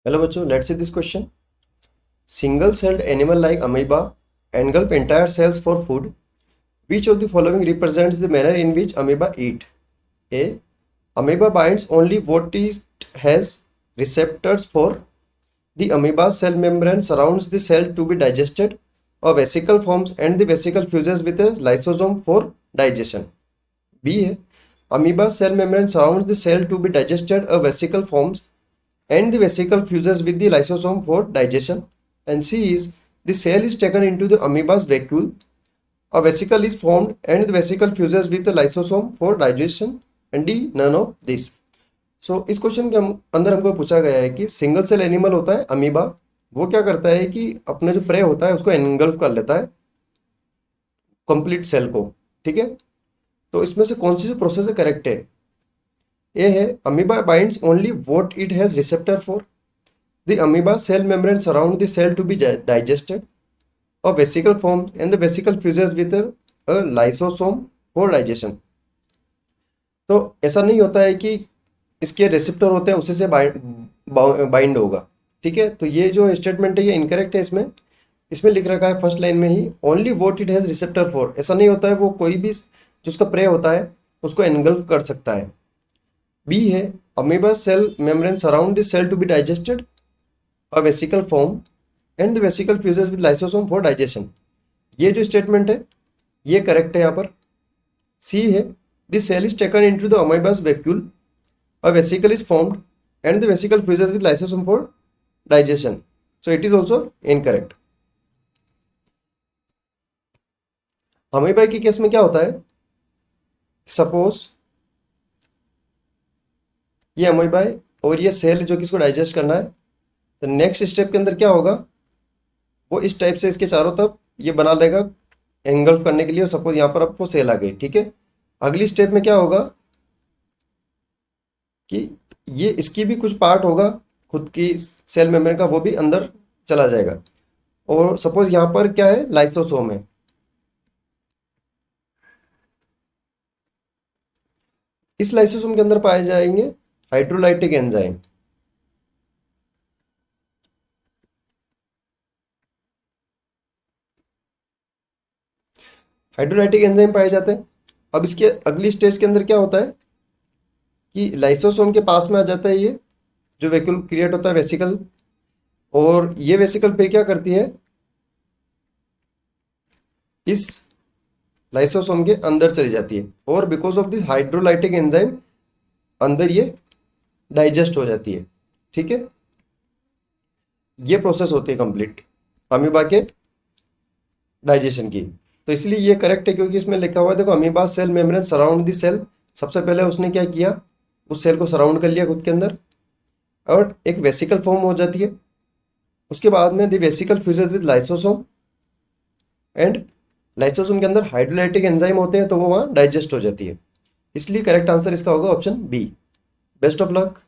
Hello बच्चों, let's see this question. Single celled animal like amoeba engulf entire cells for food. Which of the following represents the manner in which amoeba eat? A. Amoeba binds only what it has receptors for. The amoeba's cell membrane surrounds the cell to be digested. A vesicle forms and the vesicle fuses with a lysosome for digestion. B है amoeba's cell membrane surrounds the cell to be digested. A vesicle forms and the vesicle fuses with the lysosome for digestion. And C is the cell is taken into the amoeba's vacuole. A vesicle is formed and the vesicle fuses with the lysosome for digestion. And D none of this. सो इस question के अंदर हमको पूछा गया है कि single cell animal होता है अमीबा. वो क्या करता है कि अपने जो प्रे होता है उसको एनगल्फ कर लेता है कंप्लीट सेल को. ठीक है, तो इसमें से कौन सी जो प्रोसेस है करेक्ट है? ए है amoeba binds only what it has receptor for. The amoeba cell membrane surround the cell to be digested. A vesicle form and the vesicle fuses with a lysosome for digestion. तो ऐसा नहीं होता है कि इसके receptor होते हैं उसी से बाइंड होगा. ठीक है, तो ये जो स्टेटमेंट है ये इनकरेक्ट है. इसमें इसमें लिख रखा है फर्स्ट लाइन में ही only what it has receptor for. ऐसा नहीं होता है, वो कोई भी जो उसका प्रे होता है उसको एनगल्फ कर सकता है. बी है amoeba cell membrane surround the cell to be digested. A vesicle form and the vesicle fuses with lysosome for digestion. ये जो स्टेटमेंट है ये करेक्ट है यहाँ पर. सी है the cell is taken into the amoeba's vacuole. A vesicle is formed and the vesicle fuses with lysosome for digestion. So it is also incorrect. Amoeba के case में क्या होता है? सपोज ये अमीबा है और ये सेल जो कि इसको डाइजेस्ट करना है. तो नेक्स्ट स्टेप के अंदर क्या होगा, वो इस टाइप से इसके चारों तरफ ये बना लेगा एंगल्फ करने के लिए. सपोज यहाँ पर अब वो सेल आ गई. ठीक है, अगली स्टेप में क्या होगा कि ये इसकी भी कुछ पार्ट होगा खुद की सेल मेम्ब्रेन का, वो भी अंदर चला जाएगा. और सपोज यहाँ पर क्या है, लाइसोसोम है. इस लाइसोसोम के अंदर पाए जाएंगे हाइड्रोलाइटिक एंजाइम. हाइड्रोलाइटिक एंजाइम पाए जाते हैं. अब इसके अगली स्टेज के अंदर क्या होता है कि लाइसोसोम के पास में आ जाता है ये जो वैक्यूल क्रिएट होता है वेसिकल. और ये वेसिकल फिर क्या करती है, इस लाइसोसोम के अंदर चली जाती है और because of this hydrolytic enzyme अंदर ये डाइजेस्ट हो जाती है. ठीक है, ये प्रोसेस होती है कंप्लीट अमीबा के डाइजेशन की. तो इसलिए ये करेक्ट है क्योंकि इसमें लिखा हुआ है, देखो amoeba cell membrane surround the cell. सबसे पहले उसने क्या किया, उस सेल को सराउंड कर लिया खुद के अंदर और एक वेसिकल फॉर्म हो जाती है. उसके बाद में the vesicle fuses with lysosome and lysosome के अंदर हाइड्रोलाइटिक एंजाइम होते हैं तो वो वहाँ डाइजेस्ट हो जाती है. इसलिए करेक्ट आंसर इसका होगा option B. Best of luck.